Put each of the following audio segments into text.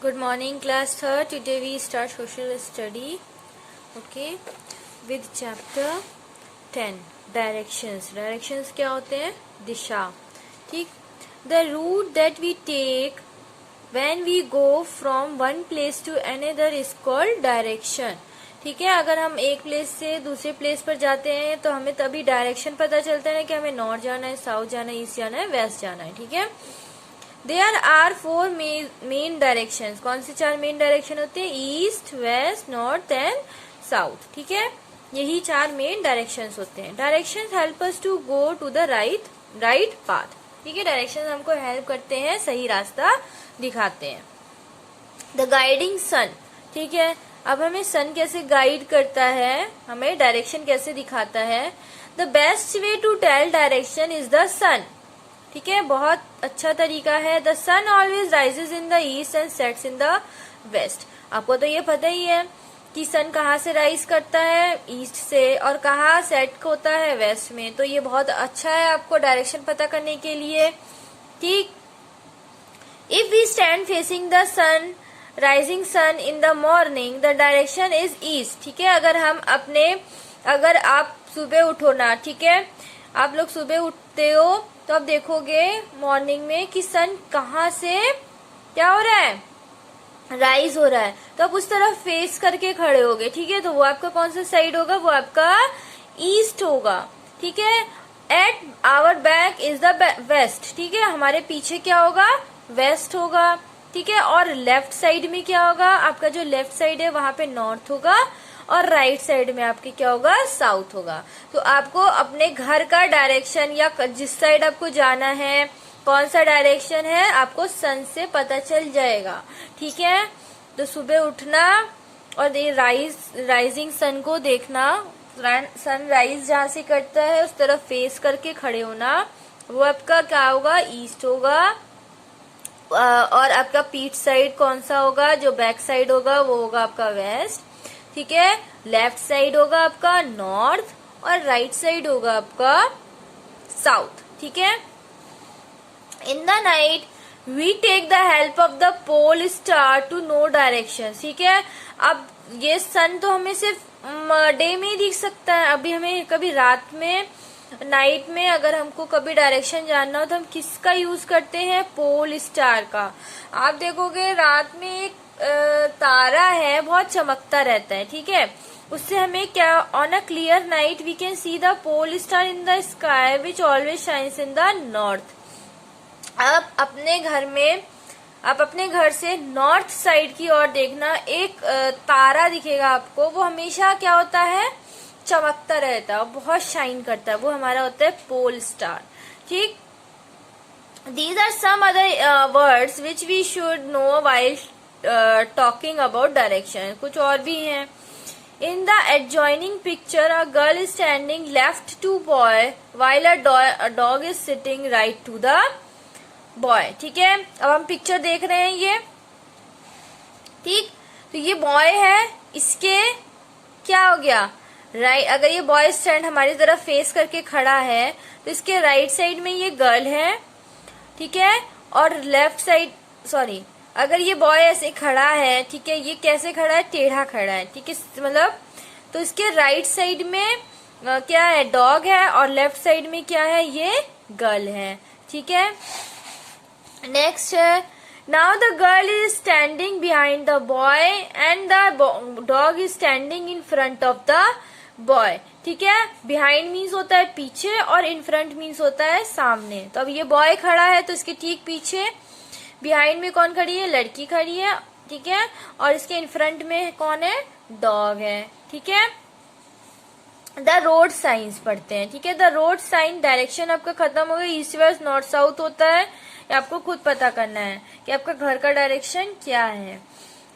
Good morning, class third. Today we start social study. Okay, with chapter 10 directions. Directions क्या होते हैं? दिशा. ठीक. The route that we take when we go from one place to another is called direction. ठीक है, अगर हम एक place से दूसरे प्लेस पर जाते हैं तो हमें तभी डायरेक्शन पता चलता है कि हमें नॉर्थ जाना है, साउथ जाना है, ईस्ट जाना है, वेस्ट जाना है. ठीक है. There are four main directions. कौन से चार मेन डायरेक्शन होते हैं? East, west, north and south. ठीक है, यही चार मेन डायरेक्शंस होते हैं. Directions help us to go to the right path. ठीक है, डायरेक्शंस हमको हेल्प करते हैं, सही रास्ता दिखाते हैं. द गाइडिंग सन. ठीक है, अब हमें सन कैसे गाइड करता है, हमें डायरेक्शन कैसे दिखाता है. The best way to tell direction is the sun. ठीक है, बहुत अच्छा तरीका है. The sun always rises in the east and sets in the west. आपको तो ये पता ही है कि सन कहाँ से राइज करता है? ईस्ट से. और कहाँ सेट होता है? वेस्ट में. तो ये बहुत अच्छा है आपको डायरेक्शन पता करने के लिए. ठीक. If we stand facing the sun, rising sun in the morning, the direction is east. ठीक है, अगर आप सुबह उठो ना, ठीक है, आप लोग सुबह उठते हो तो आप देखोगे मॉर्निंग में कि सन कहाँ से क्या हो रहा है? राइज हो रहा है. तो आप उस तरफ फेस करके खड़े होगे. ठीक है, तो वो आपका कौन सा साइड होगा? वो आपका ईस्ट होगा. ठीक है. At our back is the west. ठीक है, हमारे पीछे क्या होगा? वेस्ट होगा. ठीक है, और लेफ्ट साइड में क्या होगा? आपका जो लेफ्ट साइड है वहां पे नॉर्थ होगा और राइट साइड में आपके क्या होगा? साउथ होगा. तो आपको अपने घर का डायरेक्शन या जिस साइड आपको जाना है, कौन सा डायरेक्शन है, आपको सन से पता चल जाएगा. ठीक है, तो सुबह उठना और राइजिंग सन को देखना. सन राइज जहां से करता है उस तरफ फेस करके खड़े होना. वो आपका क्या होगा? ईस्ट होगा. और आपका पीठ साइड कौन सा होगा? जो बैक साइड होगा वो होगा आपका वेस्ट. ठीक है, लेफ्ट साइड होगा आपका नॉर्थ और राइट साइड होगा आपका साउथ. ठीक है. In the night we take the help of the pole star to know direction. ठीक है, अब ये सन तो हमें सिर्फ डे में ही दिख सकता है. अभी हमें कभी रात में, नाइट में अगर हमको कभी डायरेक्शन जानना हो तो हम किसका यूज करते हैं? पोल स्टार का. आप देखोगे रात में एक तारा है, बहुत चमकता रहता है. ठीक है, उससे हमें क्या, on a clear night we can see the pole star in the sky which always shines in the north. आप अपने घर से नॉर्थ साइड की ओर देखना, एक तारा दिखेगा आपको. वो हमेशा क्या होता है? चमकता रहता है, बहुत शाइन करता है. वो हमारा होता है पोल स्टार. ठीक. These are some other words which we should know while talking about direction. कुछ और भी हैं. In the adjoining picture, a girl is standing left to boy while a dog is sitting right to the boy. ठीक है, अब हम picture देख रहे हैं ये. ठीक, तो ये बॉय है, इसके क्या हो गया? राइट. अगर ये बॉय स्टैंड हमारी तरफ फेस करके खड़ा है तो इसके राइट साइड में ये गर्ल है. ठीक है, और लेफ्ट साइड, सॉरी, अगर ये बॉय ऐसे खड़ा है, ठीक है, ये कैसे खड़ा है? टेढ़ा खड़ा है. ठीक है, मतलब तो इसके राइट साइड में क्या है? डॉग है. और लेफ्ट साइड में क्या है? ये गर्ल है. ठीक है. नेक्स्ट है, now the girl is standing behind the boy and the dog is standing in front of the boy. ठीक है, बिहाइंड मीन्स होता है पीछे और इन फ्रंट मीन्स होता है सामने. तो अब ये बॉय खड़ा है तो इसके ठीक पीछे बिहाइंड में कौन खड़ी है? लड़की खड़ी है. ठीक है, और इसके इन फ्रंट में कौन है? डॉग है. ठीक है. द रोड साइंस पढ़ते हैं. ठीक है, द रोड साइन डायरेक्शन आपका खत्म हो गया. ईस्ट वेस्ट नॉर्थ साउथ होता है. ये आपको खुद पता करना है कि आपका घर का डायरेक्शन क्या है.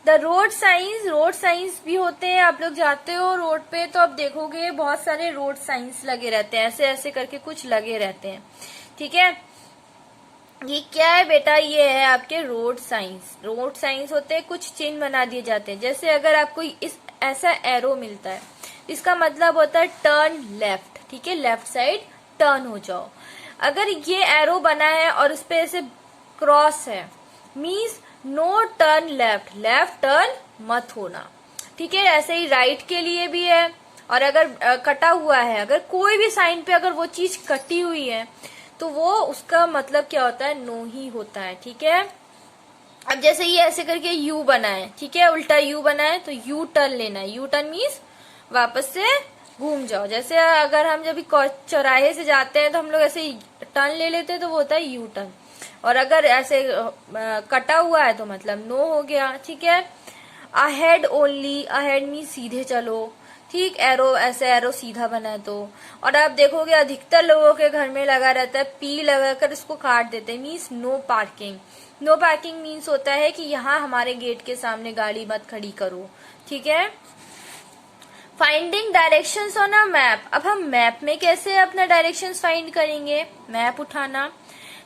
द रोड साइंस भी होते हैं. आप लोग जाते हो रोड पे तो आप देखोगे बहुत सारे रोड साइंस लगे रहते हैं, ऐसे ऐसे करके कुछ लगे रहते हैं. ठीक है, ये क्या है बेटा? ये है आपके रोड साइंस. रोड साइंस होते हैं, कुछ चिन्ह बना दिए जाते हैं. जैसे अगर आपको इस ऐसा एरो मिलता है, इसका मतलब होता है टर्न लेफ्ट. ठीक है, लेफ्ट साइड टर्न हो जाओ. अगर ये एरो बना है और उस पे ऐसे क्रॉस है, means no turn left, left turn मत होना, ठीक है। ऐसे ही राइट के लिए भी है, और अगर कटा हुआ है, अगर कोई भी साइन पे अगर वो चीज कटी हुई है तो वो उसका मतलब क्या होता है, नो ही होता है, ठीक है। अब जैसे ये ऐसे करके यू बना है, ठीक है, उल्टा यू बना है, तो यू टर्न लेना है। यू टर्न मीन्स वापस से घूम जाओ। जैसे अगर हम जब चौराहे से जाते हैं तो हम लोग ऐसे टर्न ले लेते हैं, तो वो होता है यू टर्न। और अगर ऐसे कटा हुआ है तो मतलब नो हो गया, ठीक है। अहेड ओनली, अहेड मीन्स सीधे चलो, ठीक। एरो, ऐसे एरो सीधा बना है तो। और आप देखोगे अधिकतर लोगों के घर में लगा रहता है पी लगाकर इसको काट देते हैं, means no parking. No parking means होता है कि यहाँ हमारे गेट के सामने गाड़ी मत खड़ी करो, ठीक है। Finding directions on a map. अब हम मैप में कैसे अपना डायरेक्शंस फाइंड करेंगे, मैप उठाना,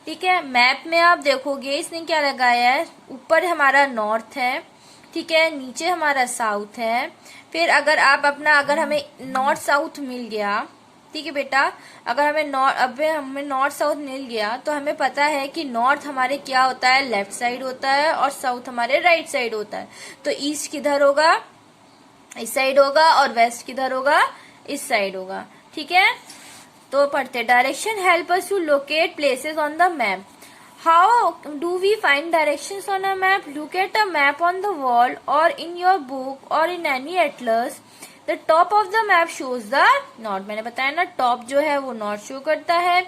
ठीक है। मैप में आप देखोगे इसने क्या लगाया है, ऊपर हमारा नॉर्थ है, ठीक है, नीचे हमारा साउथ है। फिर अगर आप अपना, अगर हमें नॉर्थ साउथ मिल गया, ठीक है बेटा, अगर हमें नॉर्थ साउथ मिल गया तो हमें पता है कि नॉर्थ हमारे क्या होता है, लेफ्ट साइड होता है, और साउथ हमारे राइट साइड होता है। तो ईस्ट किधर होगा, इस साइड होगा, और वेस्ट किधर होगा, इस साइड होगा, ठीक है। तो पढ़ते, direction help us to locate places on the map. How do we find directions on a map? Look at a map on the wall or in your book or in any atlas. The top of the map shows the north. मैंने बताया ना, top जो है वो north show करता है,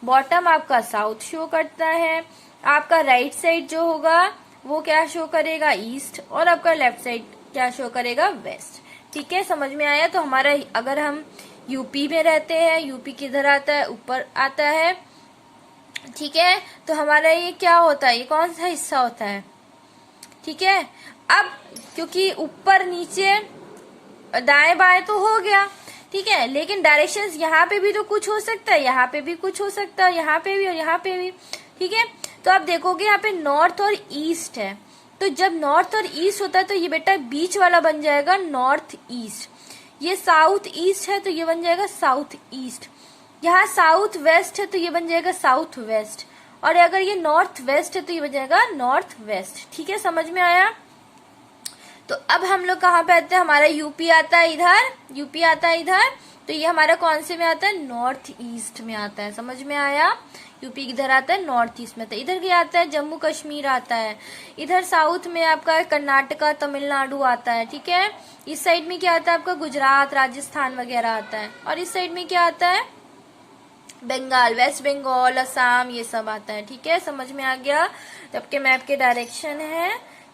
bottom आपका south show करता है, आपका राइट साइड जो होगा वो क्या शो करेगा, ईस्ट, और आपका लेफ्ट साइड क्या शो करेगा, वेस्ट, ठीक है। समझ में आया? तो हमारा, अगर हम यूपी में रहते हैं, यूपी किधर आता है, ऊपर आता है, ठीक है। तो हमारा ये क्या होता है, ये कौन सा हिस्सा होता है, ठीक है। अब क्योंकि ऊपर नीचे दाएं बाएं तो हो गया, ठीक है, लेकिन डायरेक्शंस यहाँ पे भी तो कुछ हो सकता है, यहाँ पे भी कुछ हो सकता है, यहाँ पे भी और यहाँ पे भी, ठीक है। तो आप देखोगे यहाँ पे नॉर्थ और ईस्ट है, तो जब नॉर्थ और ईस्ट होता है तो ये बेटा बीच वाला बन जाएगा नॉर्थ ईस्ट। ये साउथ ईस्ट है तो ये बन जाएगा साउथ ईस्ट। यहाँ साउथ वेस्ट है तो ये बन जाएगा साउथ वेस्ट, और अगर ये नॉर्थ वेस्ट है तो ये बन जाएगा नॉर्थ वेस्ट, ठीक है। समझ में आया? तो अब हम लोग कहाँ पे आते हैं, हमारा यूपी आता है इधर, यूपी आता है इधर, तो ये हमारा कौन से में आता है, नॉर्थ ईस्ट में आता है। समझ में आया? यूपी किधर आता है, नॉर्थ ईस्ट में आता है। इधर क्या आता है, जम्मू कश्मीर आता है। इधर साउथ में आपका कर्नाटका, तमिलनाडु आता है, ठीक है। इस साइड में क्या आता है आपका, गुजरात, राजस्थान वगैरह आता है, और इस साइड में क्या आता है, बंगाल, वेस्ट बंगाल, असम, ये सब आता है, ठीक है। समझ में आ गया? तो आपके मैप के डायरेक्शन है,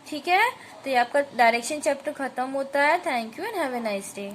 ठीक है। तो ये आपका डायरेक्शन चैप्टर खत्म होता है। Thank you and have a nice day.